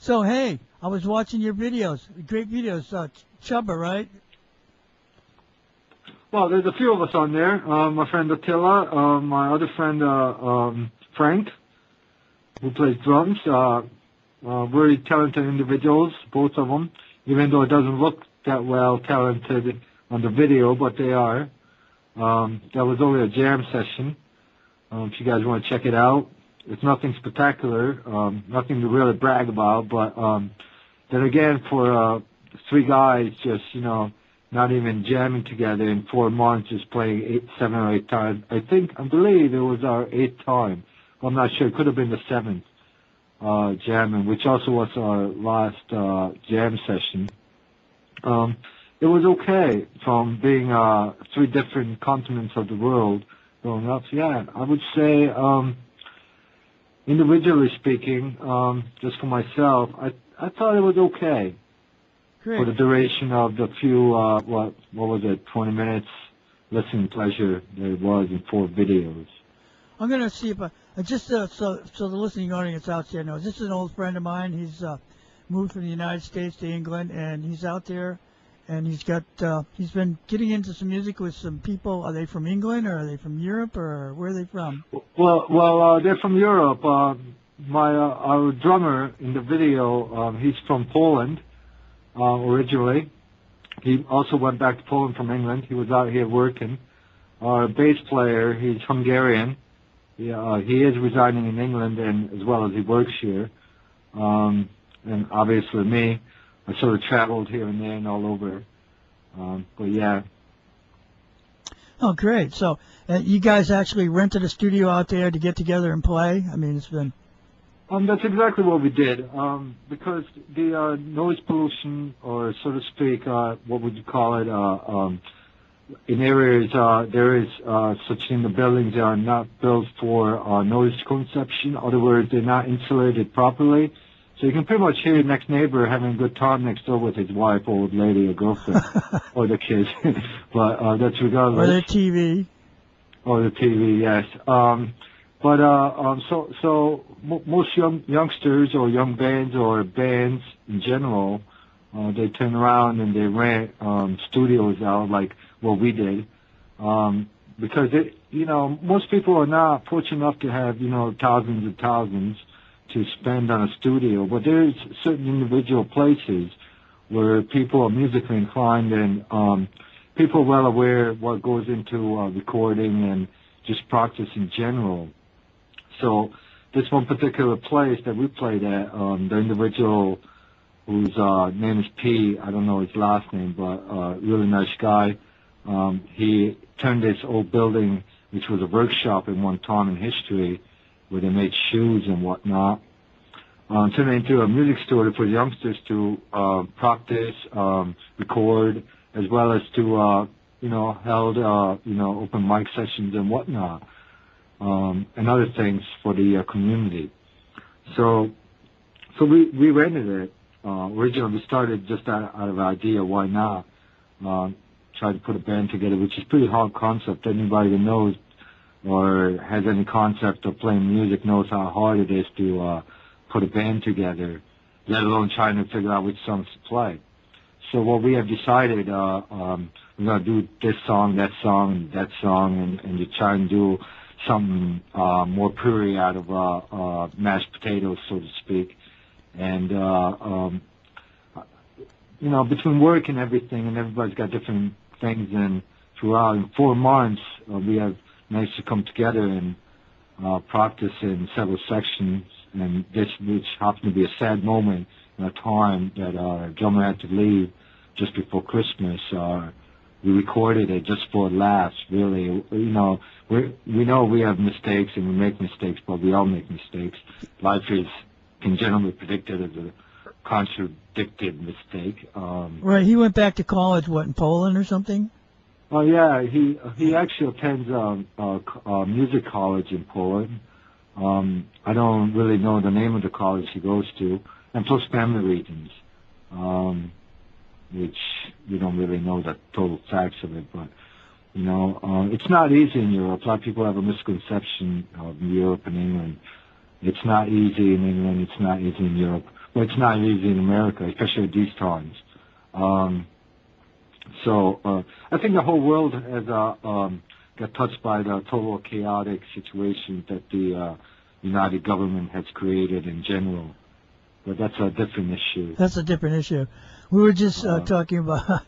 So, hey, I was watching your videos. Great videos. Csaba, right? Well, there's a few of us on there. My friend Attila, my other friend Frank, who plays drums. Very talented individuals, both of them, even though it doesn't look that well talented on the video, but they are. That was only a jam session. If you guys want to check it out, it's nothing spectacular, nothing to really brag about, but then again, for three guys just, not even jamming together in 4 months, just playing 7 or 8 times. I believe it was our 8th time. Well, I'm not sure. It could have been the 7th jamming, which also was our last jam session. It was okay from being 3 different continents of the world growing up. So, yeah, I would say, individually speaking, just for myself, I thought it was okay. Great. For the duration of the few, what was it, 20 minutes listening pleasure there was in 4 videos. I'm going to see if just so the listening audience out there knows, this is an old friend of mine. He's moved from the United States to England, and he's out there, and he's been getting into some music with some people. Are they from England, or are they from Europe, or where are they from? Well, they're from Europe. Our drummer in the video, he's from Poland. Originally. He also went back to Poland from England. He was out here working. Our bass player, he's Hungarian. He is residing in England, and as well as he works here. And obviously me, I sort of traveled here and there and all over. But yeah. Oh, great. So you guys actually rented a studio out there to get together and play? I mean, it's been... That's exactly what we did, because the noise pollution, or so to speak, what would you call it, in areas there is such in the buildings that are not built for noise conception. In other words, they're not insulated properly. So you can pretty much hear your next neighbor having a good time next door with his wife, old lady, or girlfriend, or the kids. But that's regardless. Or the TV. Or the TV, yes. So most youngsters or young bands or bands in general, they turn around and they rent studios out like what we did, because most people are not fortunate enough to have thousands and thousands to spend on a studio, but there's certain individual places where people are musically inclined and people are well aware of what goes into recording and just practice in general. So this one particular place that we played at, the individual whose name is P, I don't know his last name, but really nice guy, he turned this old building, which was a workshop in one time in history, where they made shoes and whatnot, turned it into a music studio for youngsters to practice, record, as well as to, held, open mic sessions and whatnot. And other things for the community. So we rented it. Originally, we started just out of an idea, why not? Try to put a band together, which is a pretty hard concept. Anybody that knows or has any concept of playing music knows how hard it is to put a band together, let alone trying to figure out which songs to play. So what we have decided, we're going to do this song, that song, and that song, and to try and do something more puree out of mashed potatoes, so to speak. And, between work and everything, and everybody's got different things, and throughout in 4 months, we have managed to come together and practice in several sections, and this, which happened to be a sad moment in a time that our drummer had to leave just before Christmas. We recorded it just for laughs, really. We know we have mistakes and we make mistakes, but we all make mistakes. Life can generally be predicted as a contradicted mistake. Right, he went back to college, what, in Poland or something? Oh, yeah, he actually attends a music college in Poland. I don't really know the name of the college he goes to, and plus family reasons. Which we don't really know the total facts of it, but, it's not easy in Europe. A lot of people have a misconception of Europe and England. It's not easy in England, it's not easy in Europe. But it's not easy in America, especially at these times. So I think the whole world has got touched by the total chaotic situation that the United Government has created in general. But that's a different issue. That's a different issue. We were just talking about.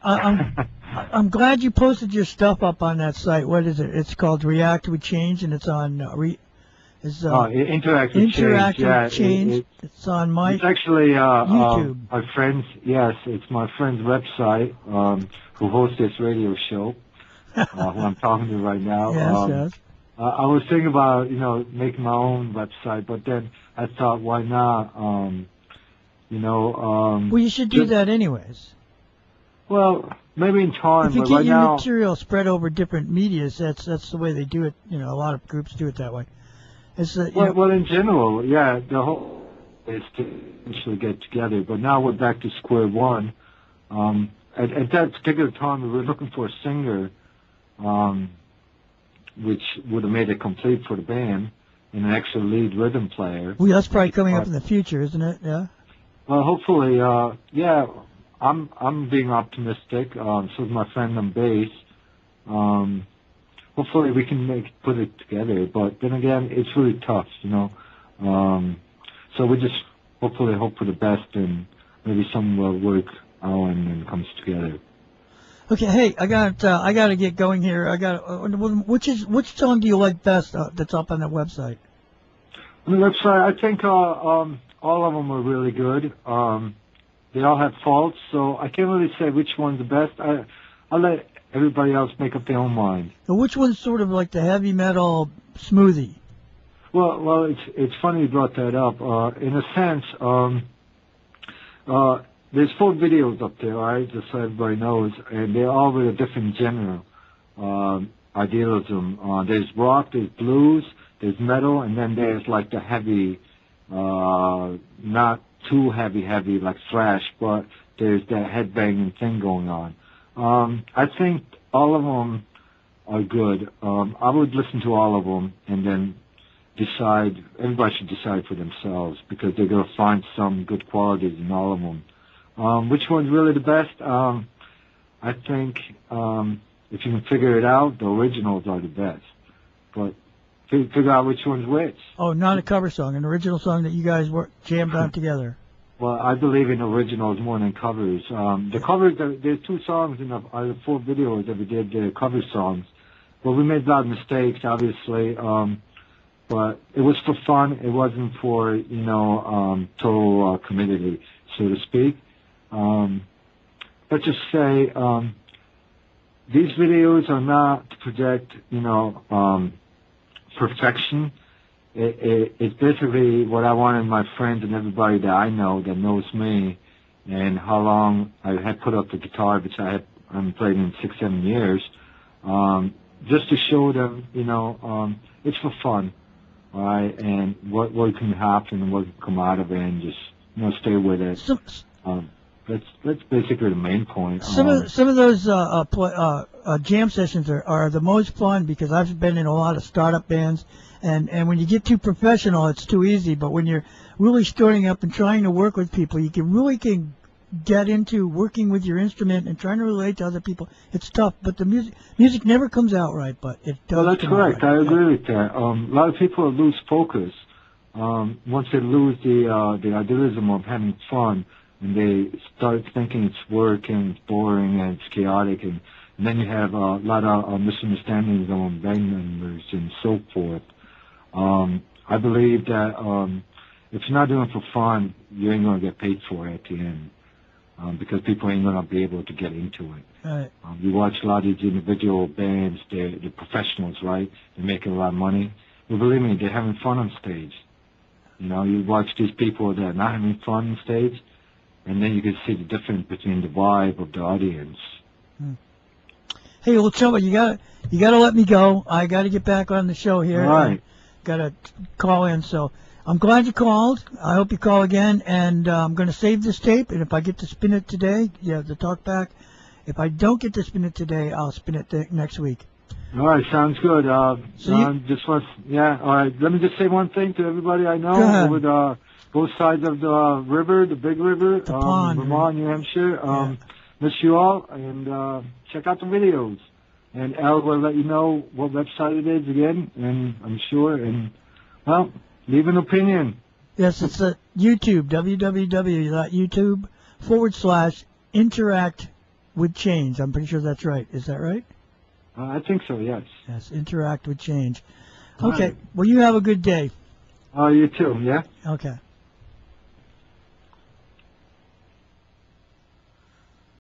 I'm glad you posted your stuff up on that site. What is it? It's called React with Change, and it's on Interactive Change. It's on my It's actually YouTube. my friend's. Yes, it's my friend's website who hosts this radio show. Who I'm talking to right now. Yes. I was thinking about making my own website, but then I thought, why not? Well, you should do that anyways. Well, maybe in time. If you but get right your now, material spread over different medias, that's the way they do it. A lot of groups do it that way. It's well, in general, yeah, the whole is to eventually get together. But now we're back to square one. At that particular time, we were looking for a singer, which would have made it complete for the band, and an extra lead rhythm player. Well, that's probably coming up in the future, isn't it? Yeah. Well, hopefully, yeah. I'm being optimistic. So is my friend on bass. Hopefully we can put it together. But then again, it's really tough, So we just hopefully hope for the best, and maybe something will work out and comes together. Okay, hey, I got to get going here. Which song do you like best that's up on the website? On the website, I think all of them are really good. They all have faults, so I can't really say which one's the best. I'll let everybody else make up their own mind. Now, which one's sort of like the heavy metal smoothie? Well, it's funny you brought that up. In a sense, there's 4 videos up there, right? Just so everybody knows, and they're all with a different genre, idealism. There's rock, there's blues, there's metal, and then there's like the heavy, not too heavy like thrash, but there's that headbanging thing going on. I think all of them are good. I would listen to all of them and then decide. Everybody should decide for themselves, because they're going to find some good qualities in all of them. Which one's really the best? I think if you can figure it out, the originals are the best. But figure out which one's which. Oh, not a cover song, an original song that you guys jammed on together. Well, I believe in originals more than covers. The covers, there's 2 songs in the 4 videos that we did, the cover songs. Well, we made a lot of mistakes, obviously, but it was for fun. It wasn't for, total committee, so to speak. Let's just say these videos are not to project, perfection. It's basically what I wanted my friends and everybody that I know that knows me, and how long I had put up the guitar, which I haven't played in 6-7 years, just to show them, it's for fun, all right, and what can happen and what can come out of it, and just stay with it. That's basically the main point. Some of those jam sessions are the most fun, because I've been in a lot of startup bands, and when you get too professional, it's too easy. But when you're really starting up and trying to work with people, you can get into working with your instrument and trying to relate to other people. It's tough, but the music never comes out right, but it does. Well, that's correct. Right. I agree with that. A lot of people lose focus once they lose the idealism of having fun, and they start thinking it's work and it's boring and it's chaotic, and then you have a lot of misunderstandings among band members and so forth. I believe that if you're not doing it for fun, you ain't going to get paid for it at the end, because people ain't going to be able to get into it. Right. You watch a lot of these individual bands, they're professionals, right? They're making a lot of money. Well, believe me, they're having fun on stage. You watch these people that are not having fun on stage, and then you can see the difference between the vibe of the audience. Hey, well, Csaba, you gotta let me go. I gotta get back on the show here. All right. Gotta call in. So I'm glad you called. I hope you call again, and I'm gonna save this tape. And if I get to spin it today, the talk back. If I don't get to spin it today, I'll spin it next week. All right, sounds good. So all right. Let me just say one thing to everybody I know. Go ahead. With both sides of the river, the big river, The pond, Vermont, New Hampshire. Miss you all, and check out the videos. And Al will let you know what website it is again, and I'm sure, and, well, leave an opinion. Yes, it's at YouTube, www.youtube.com/interact with change. I'm pretty sure that's right. Is that right? I think so, yes. Yes, interact with change. All Okay, right. well, you have a good day. You too, yeah? Okay.